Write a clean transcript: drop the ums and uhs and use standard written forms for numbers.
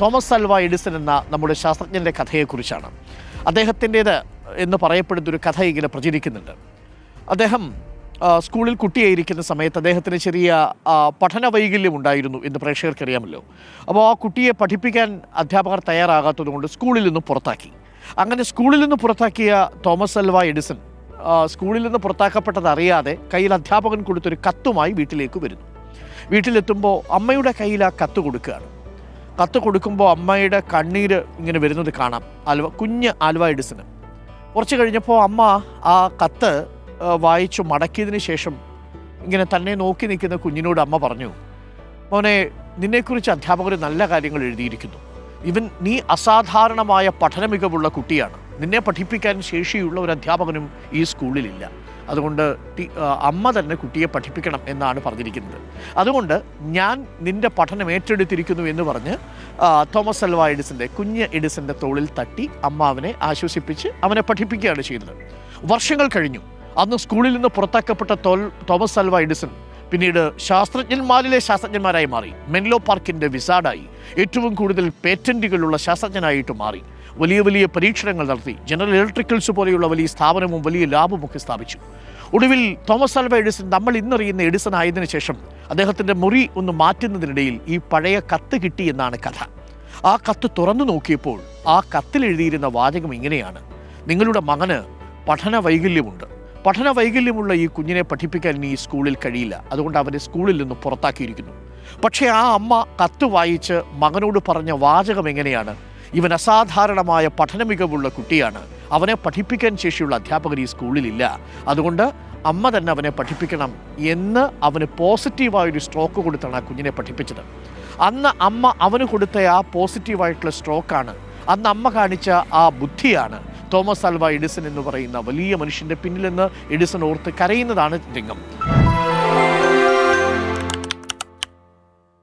Thomas Alva Edison എന്ന നമ്മുടെ ശാസ്ത്രജ്ഞൻ്റെ കഥയെക്കുറിച്ചാണ്. അദ്ദേഹത്തിൻ്റേത് എന്ന് പറയപ്പെടുന്നൊരു കഥ ഇങ്ങനെ പ്രചരിക്കുന്നുണ്ട്. അദ്ദേഹം സ്കൂളിൽ കുട്ടിയായിരിക്കുന്ന സമയത്ത് അദ്ദേഹത്തിന് ചെറിയ പഠന വൈകല്യം ഉണ്ടായിരുന്നു എന്ന് പ്രേക്ഷകർക്കറിയാമല്ലോ. അപ്പോൾ ആ കുട്ടിയെ പഠിപ്പിക്കാൻ അധ്യാപകർ തയ്യാറാകാത്തതുകൊണ്ട് സ്കൂളിൽ നിന്ന് പുറത്താക്കി. അങ്ങനെ സ്കൂളിൽ നിന്ന് പുറത്താക്കിയ തോമസ് ആൽവ എഡിസൺ സ്കൂളിൽ നിന്ന് പുറത്താക്കപ്പെട്ടത് അറിയാതെ കയ്യിൽ അധ്യാപകൻ കൊടുത്തൊരു കത്തുമായി വീട്ടിലേക്ക് വരുന്നു. വീട്ടിലെത്തുമ്പോൾ അമ്മയുടെ കയ്യിൽ ആ കത്ത് കൊടുക്കുകയാണ്. കത്ത് കൊടുക്കുമ്പോൾ അമ്മയുടെ കണ്ണീര് ഇങ്ങനെ വരുന്നത് കാണാം. കുഞ്ഞ് ആൽവ എഡിസന്. കുറച്ച് കഴിഞ്ഞപ്പോൾ അമ്മ ആ കത്ത് വായിച്ചു മടക്കിയതിന് ശേഷം ഇങ്ങനെ തന്നെ നോക്കി നിൽക്കുന്ന കുഞ്ഞിനോട് അമ്മ പറഞ്ഞു, മോനെ, നിന്നെക്കുറിച്ച് അധ്യാപകർ നല്ല കാര്യങ്ങൾ എഴുതിയിരിക്കുന്നു. നീ അസാധാരണമായ പഠന മികവുള്ള കുട്ടിയാണ്. നിന്നെ പഠിപ്പിക്കാൻ ശേഷിയുള്ള ഒരു അധ്യാപകനും ഈ സ്കൂളിലില്ല. അതുകൊണ്ട് അമ്മ തന്നെ കുട്ടിയെ പഠിപ്പിക്കണം എന്നാണ് പറഞ്ഞിരിക്കുന്നത്. അതുകൊണ്ട് ഞാൻ നിൻ്റെ പഠനം ഏറ്റെടുത്തിരിക്കുന്നു എന്ന് പറഞ്ഞ് തോമസ് ആൽവ എഡിസൻ്റെ കുഞ്ഞ് എഡിസൻ്റെ തോളിൽ തട്ടി അമ്മ അവനെ ആശ്വസിപ്പിച്ച് അവനെ പഠിപ്പിക്കുകയാണ് ചെയ്തത്. വർഷങ്ങൾ കഴിഞ്ഞു. അന്ന് സ്കൂളിൽ നിന്ന് പുറത്താക്കപ്പെട്ട തോമസ് ആൽവ എഡിസൺ പിന്നീട് ശാസ്ത്രജ്ഞന്മാരിലെ ശാസ്ത്രജ്ഞന്മാരായി മാറി. മെൻലോ പാർക്കിൻ്റെ വിസാർഡായി, ഏറ്റവും കൂടുതൽ പേറ്റൻറ്റുകളുള്ള ശാസ്ത്രജ്ഞനായിട്ട് മാറി. വലിയ വലിയ പരീക്ഷണങ്ങൾ നടത്തി. ജനറൽ ഇലക്ട്രിക്കൽസ് പോലെയുള്ള വലിയ സ്ഥാപനവും വലിയ ലാബുമൊക്കെ സ്ഥാപിച്ചു. ഒടുവിൽ തോമസ് ആൽവ എഡിസൺ നമ്മൾ ഇന്നറിയുന്ന എഡിസൺ ആയതിനു ശേഷം അദ്ദേഹത്തിൻ്റെ മുറി ഒന്ന് മാറ്റുന്നതിനിടയിൽ ഈ പഴയ കത്ത് കിട്ടി എന്നാണ് കഥ. ആ കത്ത് തുറന്നു നോക്കിയപ്പോൾ ആ കത്തിൽ എഴുതിയിരുന്ന വാചകം ഇങ്ങനെയാണ്: നിങ്ങളുടെ മകന് പഠന വൈകല്യമുണ്ട്. പഠന വൈകല്യമുള്ള ഈ കുഞ്ഞിനെ പഠിപ്പിക്കാൻ ഇനി ഈ സ്കൂളിൽ കഴിയില്ല. അതുകൊണ്ട് അവനെ സ്കൂളിൽ നിന്ന് പുറത്താക്കിയിരിക്കുന്നു. പക്ഷേ ആ അമ്മ കത്ത് വായിച്ച് മകനോട് പറഞ്ഞ വാചകം എങ്ങനെയാണ്? ഇവൻ അസാധാരണമായ പഠന മികവുള്ള കുട്ടിയാണ്. അവനെ പഠിപ്പിക്കാൻ ശേഷിയുള്ള അധ്യാപകർ ഈ സ്കൂളിലില്ല. അതുകൊണ്ട് അമ്മ തന്നെ അവനെ പഠിപ്പിക്കണം എന്ന് അവന് പോസിറ്റീവായൊരു സ്ട്രോക്ക് കൊടുത്താണ് ആ കുഞ്ഞിനെ പഠിപ്പിച്ചത്. അന്ന് അമ്മ അവന് കൊടുത്ത ആ പോസിറ്റീവായിട്ടുള്ള സ്ട്രോക്കാണ്, അന്ന് അമ്മ കാണിച്ച ആ ബുദ്ധിയാണ് തോമസ് ആൽവ എഡിസൺ എന്ന് പറയുന്ന വലിയ മനുഷ്യൻ്റെ പിന്നിലെന്ന് എഡിസൺ ഓർത്ത് കരയുന്നതാണ് രംഗം.